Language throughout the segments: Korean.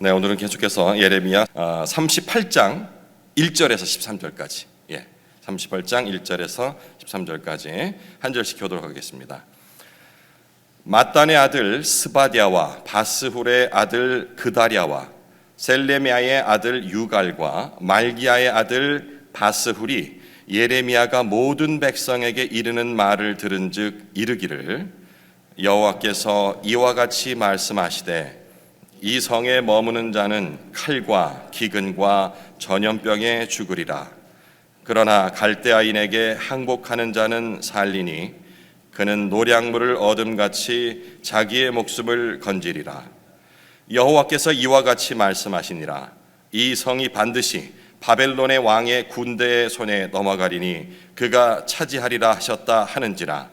네, 오늘은 계속해서 예레미야 38장 1절에서 13절까지 38장 1절에서 13절까지 한 절씩 교도록 하겠습니다. 마단의 아들 스바디아와 바스훌의 아들 그다랴와 셀레미아의 아들 유갈과 말기야의 아들 바스훌이 예레미야가 모든 백성에게 이르는 말을 들은즉 이르기를 여호와께서 이와 같이 말씀하시되 이 성에 머무는 자는 칼과 기근과 전염병에 죽으리라. 그러나 갈대아인에게 항복하는 자는 살리니 그는 노량물을 얻음같이 자기의 목숨을 건지리라. 여호와께서 이와 같이 말씀하시니라. 이 성이 반드시 바벨론의 왕의 군대의 손에 넘어가리니 그가 차지하리라 하셨다 하는지라.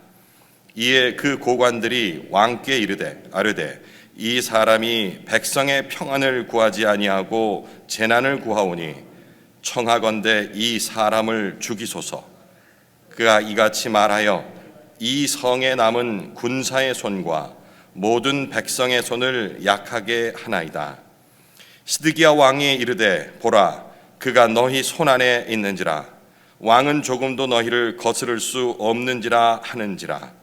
이에 그 고관들이 왕께 아르되 이 사람이 백성의 평안을 구하지 아니하고 재난을 구하오니 청하건대 이 사람을 죽이소서. 그가 이같이 말하여 이 성에 남은 군사의 손과 모든 백성의 손을 약하게 하나이다. 시드기야 왕이 이르되 보라 그가 너희 손 안에 있는지라. 왕은 조금도 너희를 거스를 수 없는지라 하는지라.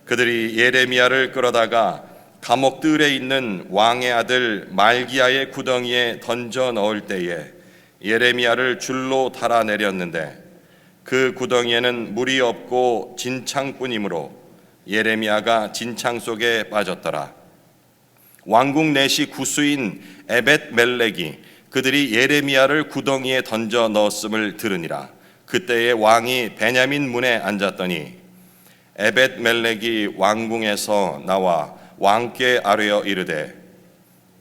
그들이 예레미야를 끌어다가 감옥 뜰에 있는 왕의 아들 말기야의 구덩이에 던져 넣을 때에 예레미야를 줄로 달아내렸는데 그 구덩이에는 물이 없고 진창뿐이므로 예레미야가 진창 속에 빠졌더라. 왕국 내시 구수인 에벳멜렉이 그들이 예레미야를 구덩이에 던져 넣었음을 들으니라. 그때에 왕이 베냐민 문에 앉았더니 에벳멜렉이 왕궁에서 나와 왕께 아뢰어 이르되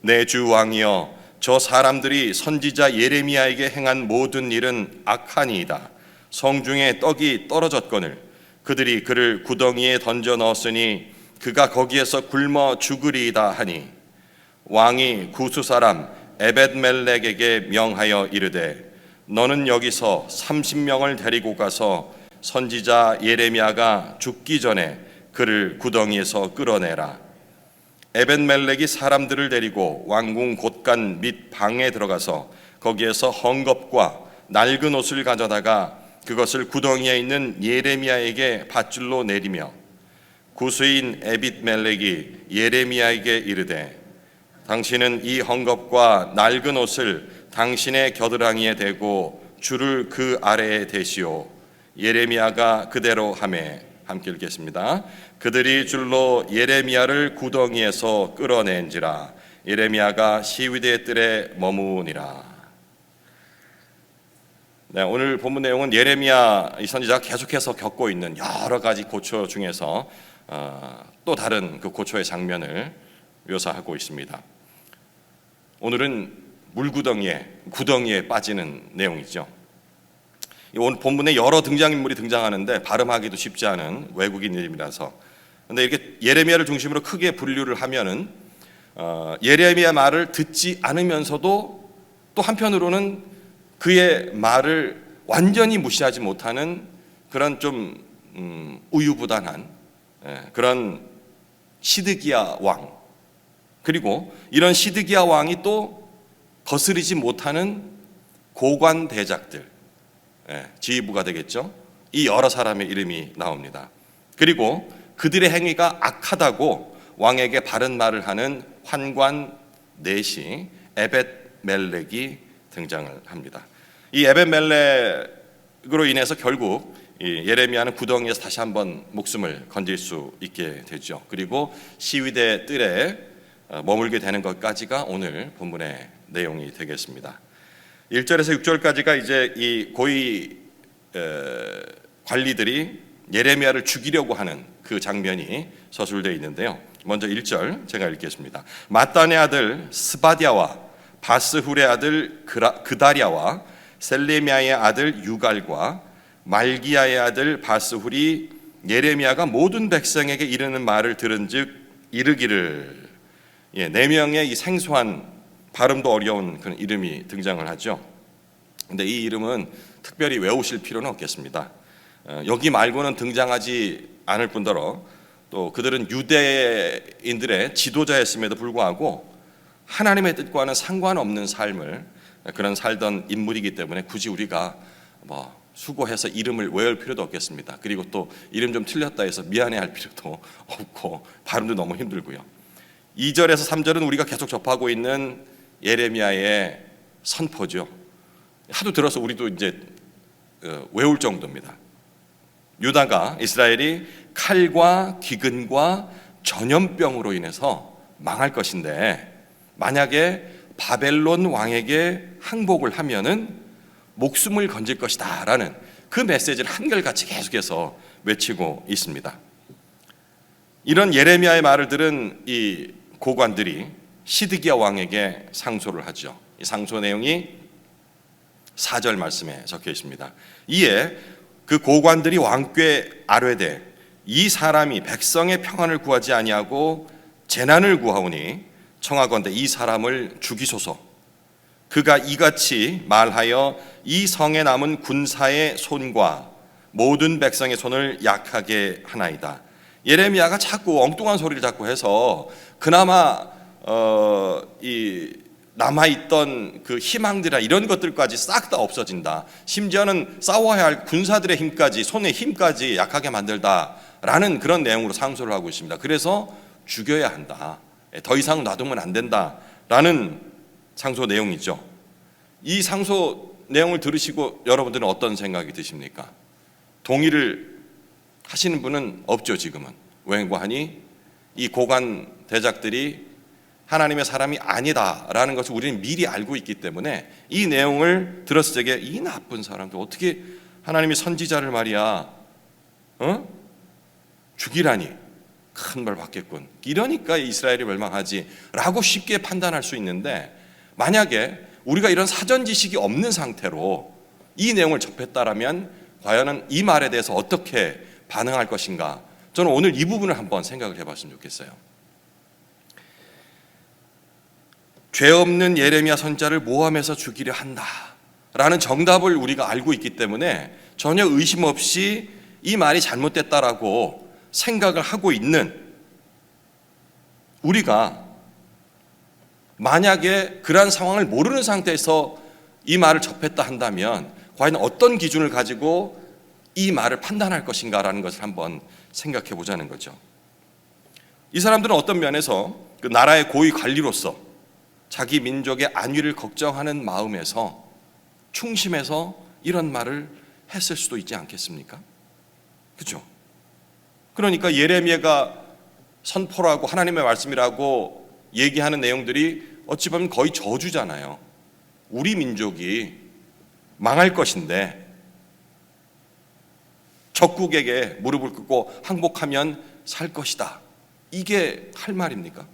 내 주 왕이여 저 사람들이 선지자 예레미야에게 행한 모든 일은 악하니이다. 성중에 떡이 떨어졌거늘 그들이 그를 구덩이에 던져 넣었으니 그가 거기에서 굶어 죽으리이다 하니 왕이 구수 사람 에벳멜렉에게 명하여 이르되 너는 여기서 30명을 데리고 가서 선지자 예레미야가 죽기 전에 그를 구덩이에서 끌어내라. 에벳멜렉이 사람들을 데리고 왕궁 곳간 및 방에 들어가서 거기에서 헝겊과 낡은 옷을 가져다가 그것을 구덩이에 있는 예레미야에게 밧줄로 내리며 구수인 에벳멜렉이 예레미야에게 이르되 당신은 이 헝겊과 낡은 옷을 당신의 겨드랑이에 대고 줄을 그 아래에 대시오. 예레미야가 그대로 하매 함께 읽겠습니다. 그들이 줄로 예레미야를 구덩이에서 끌어낸지라. 예레미야가 시위대 뜰에 머무니라. 네, 오늘 본문 내용은 예레미야 이 선지자가 계속해서 겪고 있는 여러 가지 고초 중에서 또 다른 그 고초의 장면을 묘사하고 있습니다. 오늘은 구덩이에 빠지는 내용이죠. 오늘 본문에 여러 등장인물이 등장하는데 발음하기도 쉽지 않은 외국인 이름이라서 근데 이렇게 예레미야를 중심으로 크게 분류를 하면은 예레미야 말을 듣지 않으면서도 또 한편으로는 그의 말을 완전히 무시하지 못하는 그런 좀 우유부단한 그런 시드기야 왕, 그리고 이런 시드기야 왕이 또 거스르지 못하는 고관 대작들, 지휘부가 되겠죠. 이 여러 사람의 이름이 나옵니다. 그리고 그들의 행위가 악하다고 왕에게 바른 말을 하는 환관 넷이 에벳멜렉이 등장을 합니다. 이 에벳멜렉으로 인해서 결국 예레미야는 구덩이에서 다시 한번 목숨을 건질 수 있게 되죠. 그리고 시위대 뜰에 머물게 되는 것까지가 오늘 본문의 내용이 되겠습니다. 1절에서 6절까지가 이제 이 고위 관리들이 예레미야를 죽이려고 하는 그 장면이 서술되어 있는데요. 먼저 1절 제가 읽겠습니다. 마단의 아들 스바디아와 바스훌의 아들 그다랴와 셀레미야의 아들 유갈과 말기야의 아들 바스훌이 예레미야가 모든 백성에게 이르는 말을 들은즉 이르기를. 4명의 이 생소한 발음도 어려운 그런 이름이 등장을 하죠. 근데 이 이름은 특별히 외우실 필요는 없겠습니다. 여기 말고는 등장하지 않을 뿐더러 또 그들은 유대인들의 지도자였음에도 불구하고 하나님의 뜻과는 상관없는 삶을 그런 살던 인물이기 때문에 굳이 우리가 수고해서 이름을 외울 필요도 없겠습니다. 그리고 또 이름 좀 틀렸다 해서 미안해할 필요도 없고 발음도 너무 힘들고요. 2절에서 3절은 우리가 계속 접하고 있는 예레미야의 선포죠. 하도 들어서 우리도 이제 외울 정도입니다. 유다가 이스라엘이 칼과 기근과 전염병으로 인해서 망할 것인데 만약에 바벨론 왕에게 항복을 하면은 목숨을 건질 것이다 라는 그 메시지를 한결같이 계속해서 외치고 있습니다. 이런 예레미야의 말을 들은 이 고관들이 시드기야 왕에게 상소를 하죠. 이 상소 내용이 4절 말씀에 적혀 있습니다. 이에 그 고관들이 왕께 아뢰되 이 사람이 백성의 평안을 구하지 아니하고 재난을 구하오니 청하건대 이 사람을 죽이소서. 그가 이같이 말하여 이 성에 남은 군사의 손과 모든 백성의 손을 약하게 하나이다. 예레미야가 자꾸 엉뚱한 소리를 자꾸 해서 그나마 이 남아있던 그 희망들이나 이런 것들까지 싹 다 없어진다. 심지어는 싸워야 할 군사들의 힘까지, 손의 힘까지 약하게 만들다라는 그런 내용으로 상소를 하고 있습니다. 그래서 죽여야 한다. 더 이상 놔두면 안 된다라는 상소 내용이죠. 이 상소 내용을 들으시고 여러분들은 어떤 생각이 드십니까? 동의를 하시는 분은 없죠. 지금은. 왜냐고 하니 이 고관 대작들이 하나님의 사람이 아니다라는 것을 우리는 미리 알고 있기 때문에 이 내용을 들었을 적에 이 나쁜 사람들 어떻게 하나님의 선지자를 말이야 죽이라니 큰 벌 받겠군. 이러니까 이스라엘이 멸망하지 라고 쉽게 판단할 수 있는데 만약에 우리가 이런 사전 지식이 없는 상태로 이 내용을 접했다라면 과연 이 말에 대해서 어떻게 반응할 것인가. 저는 오늘 이 부분을 한번 생각을 해봤으면 좋겠어요. 죄 없는 예레미야 선지자를 모함해서 죽이려 한다라는 정답을 우리가 알고 있기 때문에 전혀 의심 없이 이 말이 잘못됐다라고 생각을 하고 있는 우리가 만약에 그러한 상황을 모르는 상태에서 이 말을 접했다 한다면 과연 어떤 기준을 가지고 이 말을 판단할 것인가라는 것을 한번 생각해 보자는 거죠. 이 사람들은 어떤 면에서 그 나라의 고위 관리로서 자기 민족의 안위를 걱정하는 마음에서 충심해서 이런 말을 했을 수도 있지 않겠습니까? 그렇죠? 그러니까 예레미야가 선포라고 하나님의 말씀이라고 얘기하는 내용들이 어찌 보면 거의 저주잖아요. 우리 민족이 망할 것인데 적국에게 무릎을 꿇고 항복하면 살 것이다. 이게 할 말입니까?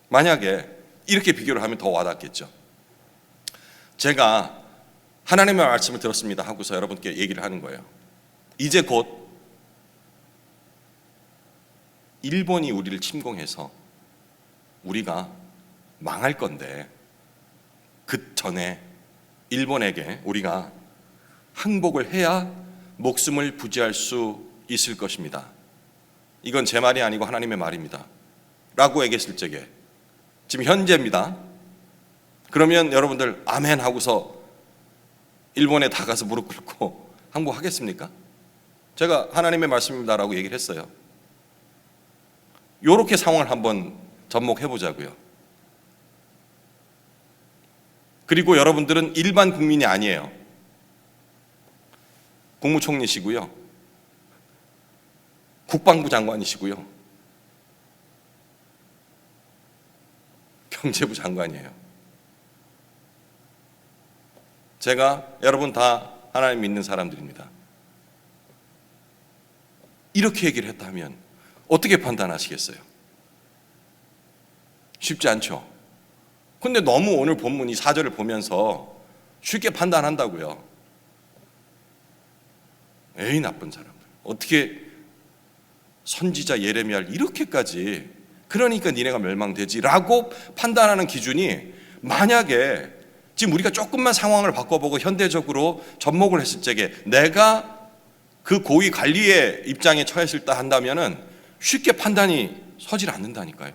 만약에 이렇게 비교를 하면 더 와닿겠죠. 제가 하나님의 말씀을 들었습니다 하고서 여러분께 얘기를 하는 거예요. 이제 곧 일본이 우리를 침공해서 우리가 망할 건데 그 전에 일본에게 우리가 항복을 해야 목숨을 부지할 수 있을 것입니다. 이건 제 말이 아니고 하나님의 말입니다 라고 얘기했을 적에 지금 현재입니다. 그러면 여러분들 아멘 하고서 일본에 다 가서 무릎 꿇고 항복하겠습니까? 제가 하나님의 말씀입니다라고 얘기를 했어요. 이렇게 상황을 한번 접목해 보자고요. 그리고 여러분들은 일반 국민이 아니에요. 국무총리시고요. 국방부 장관이시고요. 경제부 장관이에요. 제가 여러분 다 하나님 믿는 사람들입니다. 이렇게 얘기를 했다면 어떻게 판단하시겠어요? 쉽지 않죠. 근데 너무 오늘 본문 이 4절을 보면서 쉽게 판단한다고요. 에이 나쁜 사람들. 어떻게 선지자 예레미야를 이렇게까지 그러니까 니네가 멸망되지 라고 판단하는 기준이 만약에 지금 우리가 조금만 상황을 바꿔보고 현대적으로 접목을 했을 적에 내가 그 고위 관리의 입장에 처했을 때 한다면은 쉽게 판단이 서질 않는다니까요.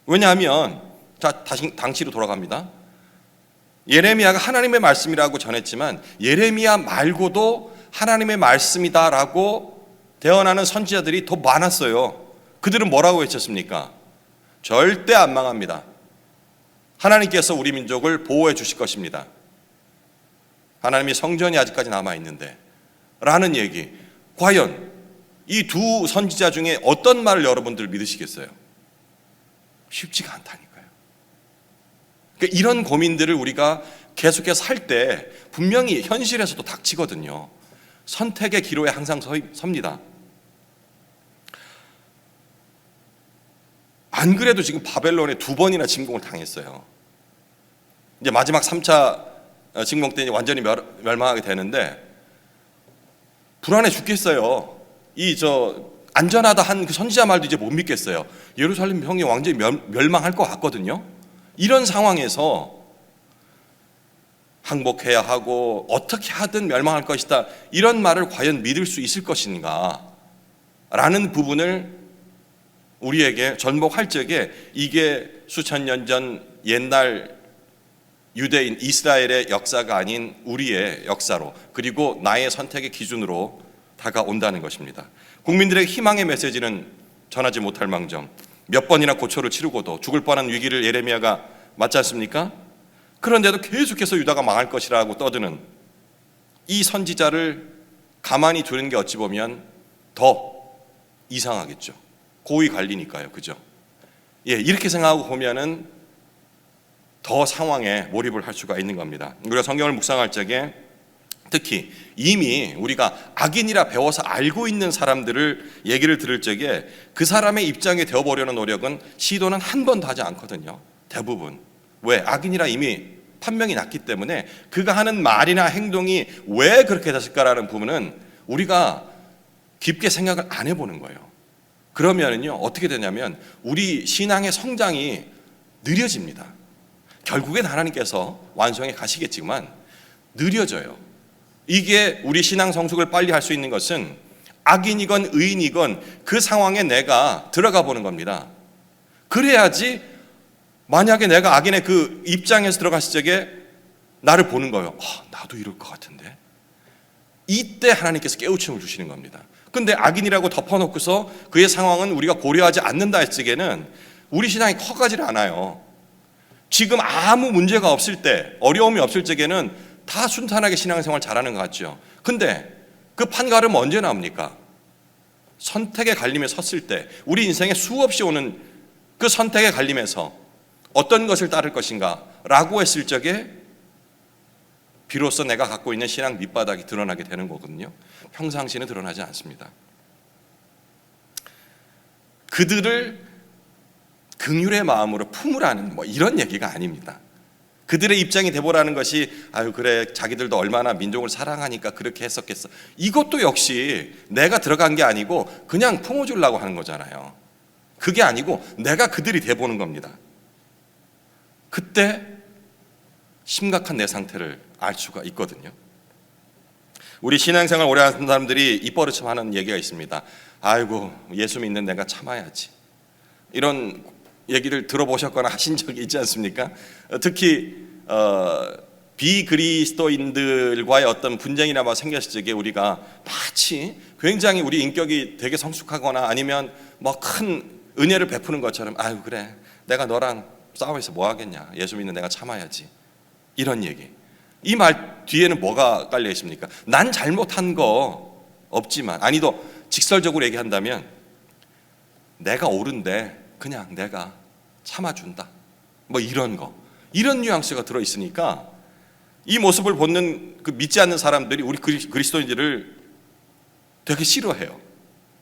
왜냐하면 다시 당시로 돌아갑니다. 예레미야가 하나님의 말씀이라고 전했지만 예레미야 말고도 하나님의 말씀이다라고 대언하는 선지자들이 더 많았어요. 그들은 뭐라고 외쳤습니까? 절대 안 망합니다. 하나님께서 우리 민족을 보호해 주실 것입니다. 하나님의 성전이 아직까지 남아있는데 라는 얘기. 과연 이 두 선지자 중에 어떤 말을 여러분들 믿으시겠어요? 쉽지가 않다니까요. 그러니까 이런 고민들을 우리가 계속해서 할 때 분명히 현실에서도 닥치거든요. 선택의 기로에 항상 섭니다. 안 그래도 지금 바벨론에 2번이나 침공을 당했어요. 이제 마지막 3차 침공 때 완전히 멸망하게 되는데 불안해 죽겠어요. 안전하다 한 그 선지자 말도 이제 못 믿겠어요. 예루살렘 성이 완전히 멸망할 것 같거든요. 이런 상황에서 항복해야 하고 어떻게 하든 멸망할 것이다, 이런 말을 과연 믿을 수 있을 것인가 라는 부분을 우리에게 전복할 적에, 이게 수천 년 전 옛날 유대인 이스라엘의 역사가 아닌 우리의 역사로, 그리고 나의 선택의 기준으로 다가온다는 것입니다. 국민들에게 희망의 메시지는 전하지 못할 망정 몇 번이나 고초를 치르고도 죽을 뻔한 위기를 예레미야가 맞지 않습니까? 그런데도 계속해서 유다가 망할 것이라고 떠드는 이 선지자를 가만히 두는 게 어찌 보면 더 이상하겠죠. 고위 관리니까요. 그죠? 이렇게 생각하고 보면은 더 상황에 몰입을 할 수가 있는 겁니다. 우리가 성경을 묵상할 적에 특히 이미 우리가 악인이라 배워서 알고 있는 사람들을 얘기를 들을 적에 그 사람의 입장에 되어보려는 노력은, 시도는 한 번도 하지 않거든요. 대부분. 왜? 악인이라 이미 판명이 났기 때문에 그가 하는 말이나 행동이 왜 그렇게 됐을까라는 부분은 우리가 깊게 생각을 안 해보는 거예요. 그러면은요, 어떻게 되냐면 우리 신앙의 성장이 느려집니다. 결국엔 하나님께서 완성해 가시겠지만 느려져요. 이게 우리 신앙 성숙을 빨리 할 수 있는 것은 악인이건 의인이건 그 상황에 내가 들어가 보는 겁니다. 그래야지, 만약에 내가 악인의 그 입장에서 들어갔을 적에 나를 보는 거예요. 나도 이럴 것 같은데. 이때 하나님께서 깨우침을 주시는 겁니다. 근데 악인이라고 덮어놓고서 그의 상황은 우리가 고려하지 않는다 했을 적에는 우리 신앙이 커가지를 않아요. 지금 아무 문제가 없을 때, 어려움이 없을 적에는 다 순탄하게 신앙생활 잘하는 것 같죠. 근데 그 판가름 언제 나옵니까? 선택의 갈림에 섰을 때, 우리 인생에 수없이 오는 그 선택의 갈림에서 어떤 것을 따를 것인가 라고 했을 적에 비로소 내가 갖고 있는 신앙 밑바닥이 드러나게 되는 거거든요. 평상시는 드러나지 않습니다. 그들을 긍휼의 마음으로 품으라는 이런 얘기가 아닙니다. 그들의 입장이 돼보라는 것이, 그래, 자기들도 얼마나 민족을 사랑하니까 그렇게 했었겠어, 이것도 역시 내가 들어간 게 아니고 그냥 품어주려고 하는 거잖아요. 그게 아니고 내가 그들이 돼보는 겁니다. 그때 심각한 내 상태를 알 수가 있거든요. 우리 신앙생활 오래 하는 사람들이 입버릇처럼 하는 얘기가 있습니다. 아이고, 예수 믿는 내가 참아야지. 이런 얘기를 들어보셨거나 하신 적이 있지 않습니까? 특히 비그리스도인들과의 어떤 분쟁이나 생겼을 적에 우리가 마치 굉장히 우리 인격이 되게 성숙하거나 아니면 큰 은혜를 베푸는 것처럼, 그래, 내가 너랑 싸워서 뭐 하겠냐, 예수 믿는 내가 참아야지, 이런 얘기. 이 말 뒤에는 뭐가 깔려 있습니까? 난 잘못한 거 없지만, 아니도 직설적으로 얘기한다면 내가 옳은데 그냥 내가 참아준다, 이런 거, 이런 뉘앙스가 들어있으니까 이 모습을 보는 그 믿지 않는 사람들이 우리 그리스도인들을 되게 싫어해요.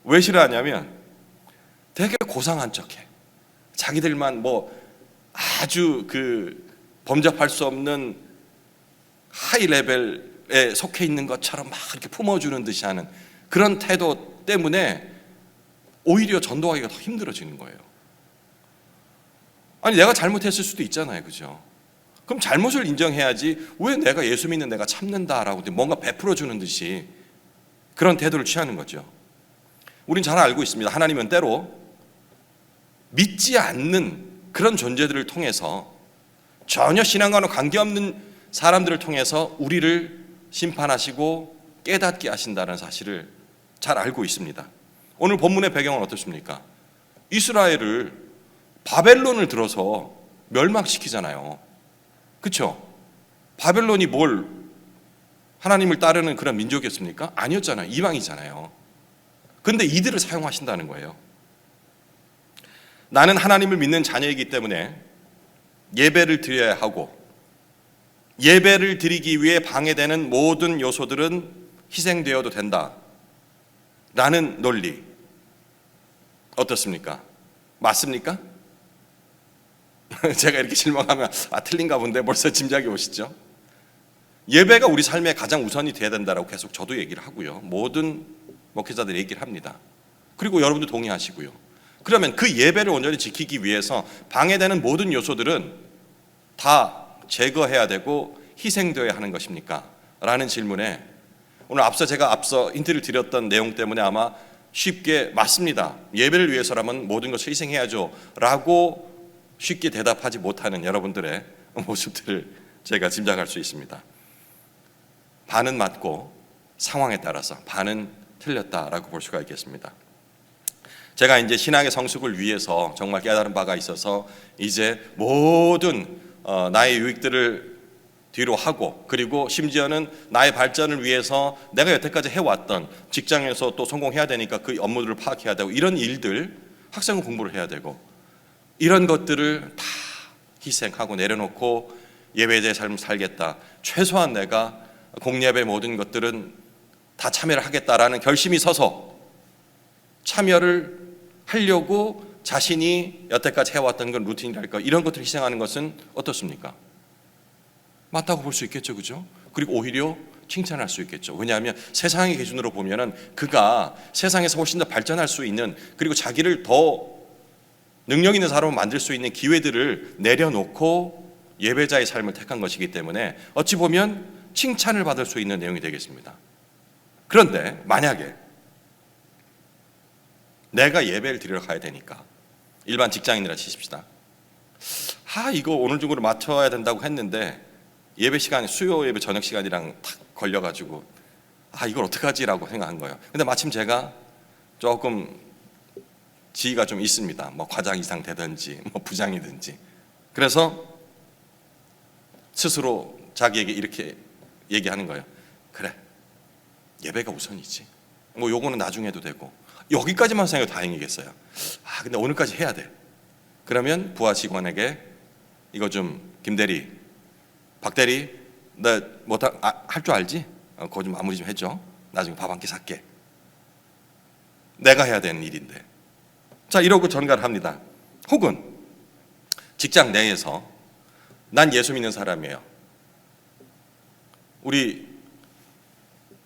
왜 싫어하냐면 되게 고상한 척해. 자기들만 아주 범접할 수 없는 하이 레벨에 속해 있는 것처럼 막 이렇게 품어주는 듯이 하는 그런 태도 때문에 오히려 전도하기가 더 힘들어지는 거예요. 아니, 내가 잘못했을 수도 있잖아요. 그죠? 그럼 잘못을 인정해야지, 왜 내가 예수 믿는 내가 참는다라고 뭔가 베풀어주는 듯이 그런 태도를 취하는 거죠. 우린 잘 알고 있습니다. 하나님은 때로 믿지 않는 그런 존재들을 통해서 전혀 신앙과는 관계없는 사람들을 통해서 우리를 심판하시고 깨닫게 하신다는 사실을 잘 알고 있습니다. 오늘 본문의 배경은 어떻습니까? 이스라엘을 바벨론을 들어서 멸망시키잖아요. 그렇죠? 바벨론이 뭘 하나님을 따르는 그런 민족이었습니까? 아니었잖아요. 이방이잖아요. 그런데 이들을 사용하신다는 거예요. 나는 하나님을 믿는 자녀이기 때문에 예배를 드려야 하고, 예배를 드리기 위해 방해되는 모든 요소들은 희생되어도 된다 라는 논리 어떻습니까? 맞습니까? 제가 이렇게 실망하면 틀린가 본데 벌써 짐작이 오시죠? 예배가 우리 삶의 가장 우선이 돼야 된다라고 계속 저도 얘기를 하고요. 모든 목회자들이 얘기를 합니다. 그리고 여러분도 동의하시고요. 그러면 그 예배를 온전히 지키기 위해서 방해되는 모든 요소들은 다 제거해야 되고 희생되어야 하는 것입니까? 라는 질문에 오늘 제가 앞서 힌트를 드렸던 내용 때문에 아마 쉽게 맞습니다. 예배를 위해서라면 모든 것을 희생해야죠 라고 쉽게 대답하지 못하는 여러분들의 모습들을 제가 짐작할 수 있습니다. 반은 맞고 상황에 따라서 반은 틀렸다라고 볼 수가 있겠습니다. 제가 이제 신앙의 성숙을 위해서 정말 깨달은 바가 있어서 이제 모든 나의 유익들을 뒤로 하고, 그리고 심지어는 나의 발전을 위해서 내가 여태까지 해왔던 직장에서 또 성공해야 되니까 그 업무들을 파악해야 되고, 이런 일들, 학생 공부를 해야 되고, 이런 것들을 다 희생하고 내려놓고 예배자의 삶을 살겠다. 최소한 내가 공예배 모든 것들은 다 참여를 하겠다라는 결심이 서서 참여를 하려고 자신이 여태까지 해왔던 건 루틴이랄까 이런 것들을 희생하는 것은 어떻습니까? 맞다고 볼 수 있겠죠, 그죠? 그리고 오히려 칭찬할 수 있겠죠. 왜냐하면 세상의 기준으로 보면은 그가 세상에서 훨씬 더 발전할 수 있는, 그리고 자기를 더 능력 있는 사람을 만들 수 있는 기회들을 내려놓고 예배자의 삶을 택한 것이기 때문에 어찌 보면 칭찬을 받을 수 있는 내용이 되겠습니다. 그런데 만약에 내가 예배를 드리러 가야 되니까, 일반 직장인이라 치십시다. 이거 오늘 중으로 맞춰야 된다고 했는데 예배 시간이 수요 예배 저녁 시간이랑 탁 걸려가지고 이걸 어떡하지라고 생각한 거예요. 근데 마침 제가 조금 지위가 좀 있습니다. 뭐 과장 이상 되든지 뭐 부장이든지. 그래서 스스로 자기에게 이렇게 얘기하는 거예요. 그래, 예배가 우선이지. 뭐 요거는 나중에 해도 되고, 여기까지만 생각해도 다행이겠어요. 근데 오늘까지 해야 돼. 그러면 부하 직원에게 이거 좀 김대리, 박대리, 나 할 줄 알지? 그거 좀 마무리 좀 해줘. 나중에 밥 한 끼 살게. 내가 해야 되는 일인데. 자, 이러고 전가를 합니다. 혹은 직장 내에서 난 예수 믿는 사람이에요. 우리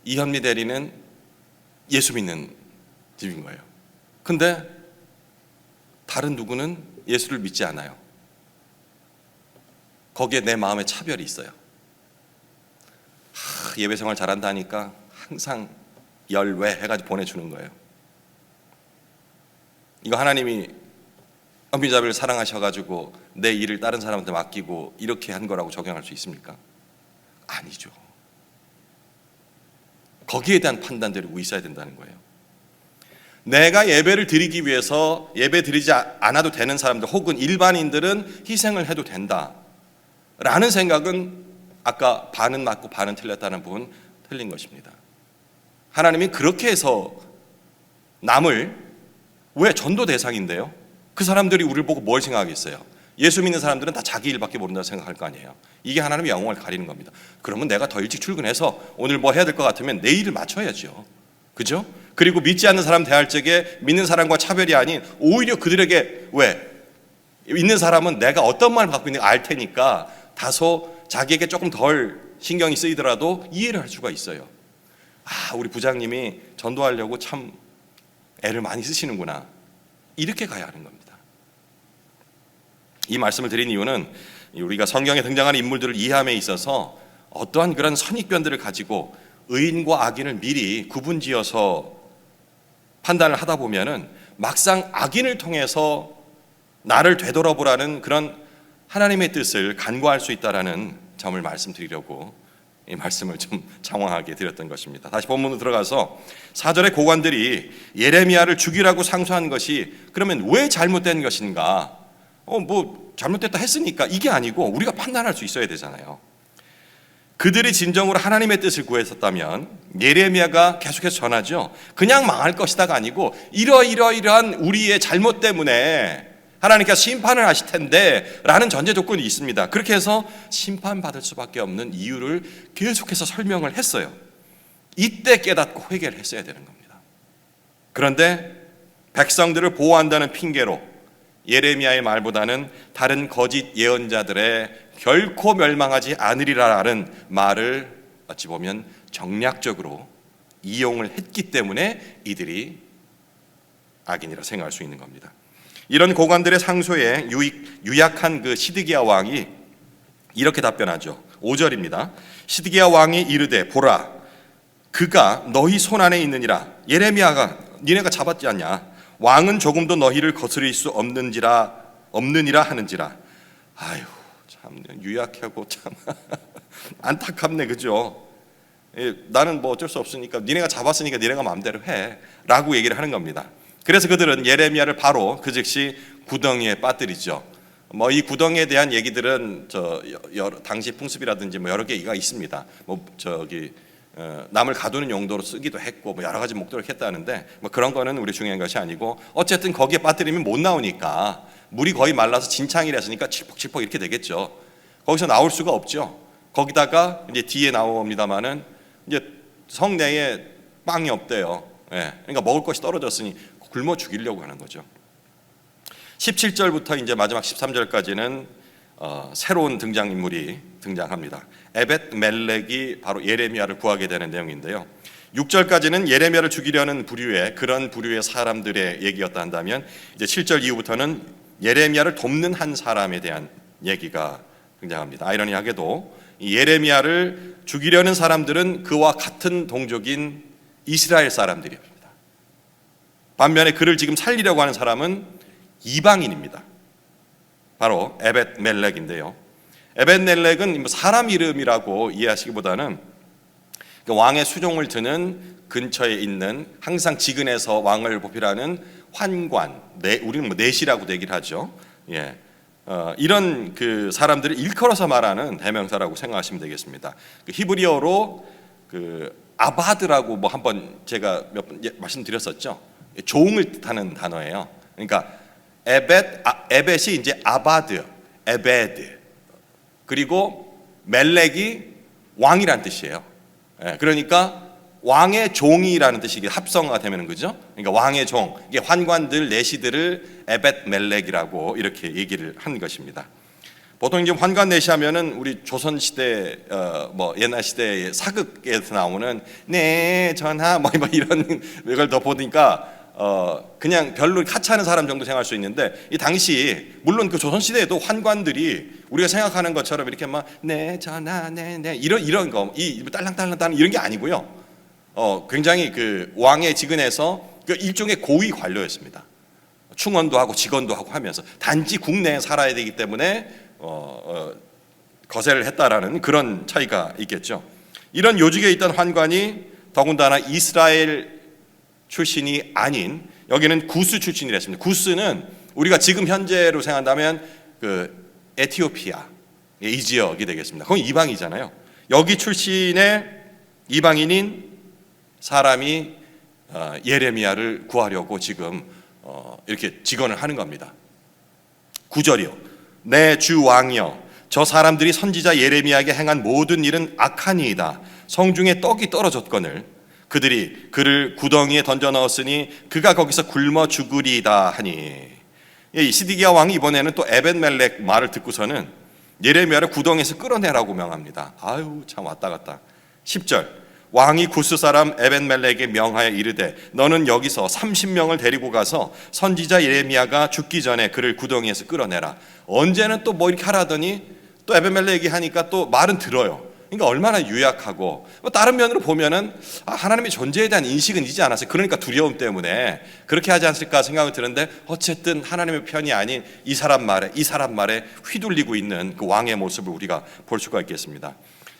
이현미 대리는 예수 믿는 집인 거예요. 근데 다른 누구는 예수를 믿지 않아요. 거기에 내 마음에 차별이 있어요. 예배 생활 잘한다 하니까 항상 열외 해가지고 보내주는 거예요. 이거 하나님이 은비자매를 사랑하셔가지고 내 일을 다른 사람한테 맡기고 이렇게 한 거라고 적용할 수 있습니까? 아니죠. 거기에 대한 판단들이 있어야 된다는 거예요. 내가 예배를 드리기 위해서 예배 드리지 않아도 되는 사람들 혹은 일반인들은 희생을 해도 된다라는 생각은 아까 반은 맞고 반은 틀렸다는 부분 틀린 것입니다. 하나님이 그렇게 해서 남을, 왜 전도 대상인데요? 그 사람들이 우리를 보고 뭘 생각하겠어요? 예수 믿는 사람들은 다 자기 일밖에 모른다고 생각할 거 아니에요. 이게 하나님의 영광을 가리는 겁니다. 그러면 내가 더 일찍 출근해서 오늘 뭐 해야 될 것 같으면 내 일을 맞춰야죠. 그죠? 그리고 믿지 않는 사람 대할 적에 믿는 사람과 차별이 아닌 오히려 그들에게, 왜? 믿는 사람은 내가 어떤 말을 갖고 있는지 알 테니까 다소 자기에게 조금 덜 신경이 쓰이더라도 이해를 할 수가 있어요. 우리 부장님이 전도하려고 참 애를 많이 쓰시는구나. 이렇게 가야 하는 겁니다. 이 말씀을 드린 이유는 우리가 성경에 등장하는 인물들을 이해함에 있어서 어떠한 그런 선입견들을 가지고 의인과 악인을 미리 구분지어서 판단을 하다 보면은 막상 악인을 통해서 나를 되돌아보라는 그런 하나님의 뜻을 간구할 수 있다라는 점을 말씀드리려고 이 말씀을 좀 장황하게 드렸던 것입니다. 다시 본문으로 들어가서 4절의 고관들이 예레미야를 죽이라고 상소한 것이 그러면 왜 잘못된 것인가? 뭐 잘못됐다 했으니까 이게 아니고 우리가 판단할 수 있어야 되잖아요. 그들이 진정으로 하나님의 뜻을 구했었다면 예레미야가 계속해서 전하죠. 그냥 망할 것이다가 아니고 이러이러이러한 우리의 잘못 때문에 하나님께서 심판을 하실 텐데 라는 전제 조건이 있습니다. 그렇게 해서 심판받을 수밖에 없는 이유를 계속해서 설명을 했어요. 이때 깨닫고 회개를 했어야 되는 겁니다. 그런데 백성들을 보호한다는 핑계로 예레미야의 말보다는 다른 거짓 예언자들의 결코 멸망하지 않으리라라는 말을 어찌 보면 정략적으로 이용을 했기 때문에 이들이 악인이라 생각할 수 있는 겁니다. 이런 고관들의 상소에 유약한 그 시드기야 왕이 이렇게 답변하죠. 5절입니다. 시드기야 왕이 이르되 보라 그가 너희 손 안에 있느니라. 예레미야가 니네가 잡았지 않냐. 왕은 조금도 너희를 거스릴 수 없느니라 하는지라. 아유 참 유약하고 참 안타깝네, 그죠? 나는 뭐 어쩔 수 없으니까 니네가 잡았으니까 니네가 마음대로 해 라고 얘기를 하는 겁니다. 그래서 그들은 예레미야를 바로 그 즉시 구덩이에 빠뜨리죠. 뭐 이 구덩이에 대한 얘기들은 당시 풍습이라든지 뭐 여러 개가 있습니다. 남을 가두는 용도로 쓰기도 했고 뭐 여러 가지 목적을 했다는데 뭐 그런 거는 우리 중요한 것이 아니고 어쨌든 거기에 빠뜨리면 못 나오니까 물이 거의 말라서 진창이 됐으니까 칠퍽칠퍽 이렇게 되겠죠. 거기서 나올 수가 없죠. 거기다가 이제 뒤에 나옵니다만은 이제 성내에 빵이 없대요. 그러니까 먹을 것이 떨어졌으니 굶어 죽이려고 하는 거죠. 17절부터 이제 마지막 13절까지는 새로운 등장인물이 등장합니다. 에벳 멜렉이 바로 예레미야를 구하게 되는 내용인데요. 6절까지는 예레미야를 죽이려는 그런 부류의 사람들의 얘기였다 한다면 이제 7절 이후부터는 예레미야를 돕는 한 사람에 대한 얘기가 등장합니다. 아이러니하게도 이 예레미야를 죽이려는 사람들은 그와 같은 동족인 이스라엘 사람들입니다. 반면에 그를 지금 살리려고 하는 사람은 이방인입니다. 바로 에벳 멜렉인데요. 에벳 멜렉은 사람 이름이라고 이해하시기보다는 왕의 수종을 드는 근처에 있는 항상 지근해서 왕을 보필하는 환관, 우리는 뭐 내시라고도 얘기를 하죠. 이런 그 사람들을 일컬어서 말하는 대명사라고 생각하시면 되겠습니다. 그 히브리어로 그 아바드라고 뭐 한번 제가 몇 번 말씀드렸었죠. 종을 뜻하는 단어예요. 그러니까 에벳이 이제 아바드, 에베드, 그리고 멜렉이 왕이란 뜻이에요. 그러니까 왕의 종이라는 뜻이 합성화가 되면 그죠? 그러니까 왕의 종, 이게 환관들, 내시들을 에벳 멜렉이라고 이렇게 얘기를 한 것입니다. 보통 이제 환관 내시하면은 우리 조선 시대 뭐 옛날 시대의 사극에서 나오는 네 전하 뭐 이런 걸 더 보니까 그냥 별로 하찮은 사람 정도 생각할 수 있는데 이 당시 물론 그 조선 시대에도 환관들이 우리가 생각하는 것처럼 이렇게 막 네 전하 네 이런 거 이 딸랑딸랑 이런 게 아니고요. 굉장히 그 왕의 직은에서 그 일종의 고위 관료였습니다. 충원도 하고 직원도 하고 하면서 단지 국내에 살아야 되기 때문에 거세를 했다라는 그런 차이가 있겠죠. 이런 요직에 있던 환관이 더군다나 이스라엘 출신이 아닌 여기는 구스 출신이라 했습니다. 구스는 우리가 지금 현재로 생각한다면 그 에티오피아 이 지역이 되겠습니다. 거기 이방이잖아요. 여기 출신의 이방인인 사람이 예레미야를 구하려고 지금 이렇게 직언을 하는 겁니다. 9절이요. 내 주 왕이여 저 사람들이 선지자 예레미야에게 행한 모든 일은 악하니이다. 성중에 떡이 떨어졌거늘 그들이 그를 구덩이에 던져 넣었으니 그가 거기서 굶어 죽으리이다 하니. 이 시드기야 왕이 이번에는 또 에벳멜렉 말을 듣고서는 예레미야를 구덩이에서 끌어내라고 명합니다. 아유 참 왔다 갔다. 10절 왕이 구스 사람 에벳멜렉에게 명하여 이르되 너는 여기서 30명을 데리고 가서 선지자 예레미야가 죽기 전에 그를 구덩이에서 끌어내라. 언제는 또 뭐 이렇게 하라더니 또 에벳멜렉이 하니까 또 말은 들어요. 그러니까 얼마나 유약하고, 다른 면으로 보면은 하나님의 존재에 대한 인식은 있지 않았어요. 그러니까 두려움 때문에 그렇게 하지 않을까 생각이 드는데, 어쨌든 하나님의 편이 아닌 이 사람 말에 휘둘리고 있는 그 왕의 모습을 우리가 볼 수가 있겠습니다.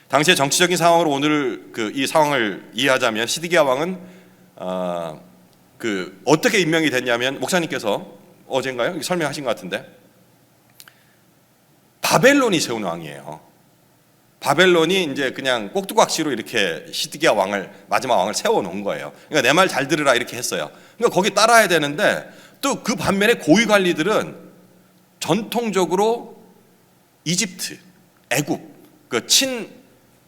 당시의 정치적인 상황으로 오늘 이 상황을 이해하자면, 시드기야 왕은 어떻게 임명이 됐냐면, 목사님께서 어젠가요? 설명하신 것 같은데, 바벨론이 세운 왕이에요. 바벨론이 이제 그냥 꼭두각시로 이렇게 시드기야 왕을, 마지막 왕을 세워놓은 거예요. 그러니까 내 말 잘 들으라 이렇게 했어요. 그러니까 거기 따라야 되는데, 또 그 반면에 고위 관리들은 전통적으로 이집트, 애굽, 그 친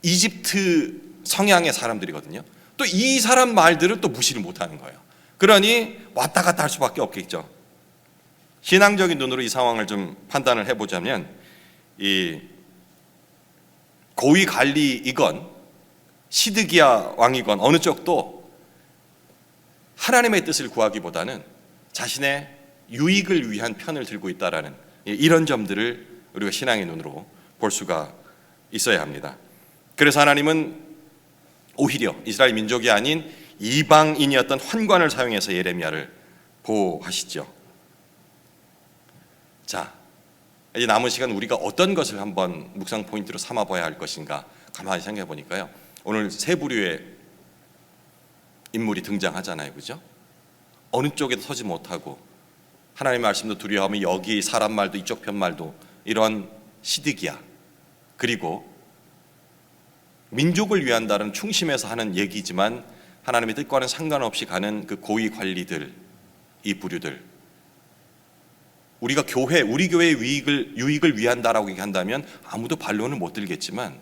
이집트 성향의 사람들이거든요. 또 이 사람 말들을 또 무시를 못하는 거예요. 그러니 왔다 갔다 할 수밖에 없겠죠. 신앙적인 눈으로 이 상황을 좀 판단을 해보자면, 이 고위 관리이건 시드기야 왕이건 어느 쪽도 하나님의 뜻을 구하기보다는 자신의 유익을 위한 편을 들고 있다라는 이런 점들을 우리가 신앙의 눈으로 볼 수가 있어야 합니다. 그래서 하나님은 오히려 이스라엘 민족이 아닌 이방인이었던 환관을 사용해서 예레미야를 보호하시죠. 자, 이제 남은 시간 우리가 어떤 것을 한번 묵상 포인트로 삼아봐야 할 것인가 가만히 생각해 보니까요, 오늘 세 부류의 인물이 등장하잖아요, 그죠? 어느 쪽에도 서지 못하고 하나님의 말씀도 두려워하며 여기 사람 말도 이쪽 편 말도 이런 시드기야, 그리고 민족을 위한다는 충심에서 하는 얘기지만 하나님의 뜻과는 상관없이 가는 그 고위 관리들, 이 부류들, 우리가 우리 교회의 유익을 위한다라고 얘기한다면 아무도 반론을 못 들겠지만,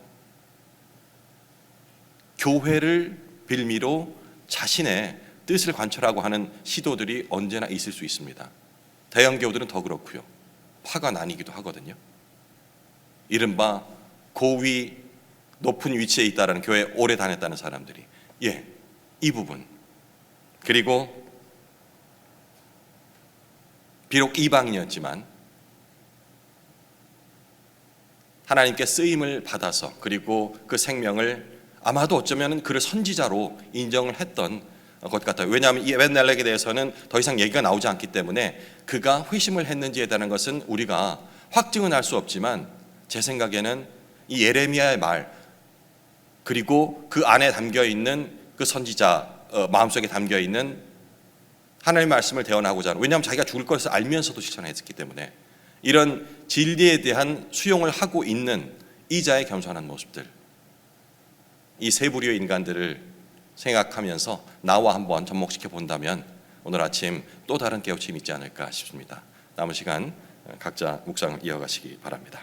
교회를 빌미로 자신의 뜻을 관철하고 하는 시도들이 언제나 있을 수 있습니다. 대형 교회들은 더 그렇고요. 파가 나뉘기도 하거든요. 이른바 고위 높은 위치에 있다라는, 교회에 오래 다녔다는 사람들이, 이 부분, 그리고 비록 이방인이었지만 하나님께 쓰임을 받아서, 그리고 그 생명을 아마도 어쩌면 그를 선지자로 인정을 했던 것 같아요. 왜냐하면 이 에벤멜렉에 대해서는 더 이상 얘기가 나오지 않기 때문에 그가 회심을 했는지에 대한 것은 우리가 확증은 할 수 없지만, 제 생각에는 이 예레미야의 말, 그리고 그 안에 담겨있는 그 선지자 마음속에 담겨있는 하나님의 말씀을 대언하고자 하는, 왜냐하면 자기가 죽을 것을 알면서도 실천했기 때문에 이런 진리에 대한 수용을 하고 있는 이자의 겸손한 모습들, 이 세 부류의 인간들을 생각하면서 나와 한번 접목시켜 본다면 오늘 아침 또 다른 깨우침이 있지 않을까 싶습니다. 남은 시간 각자 묵상을 이어가시기 바랍니다.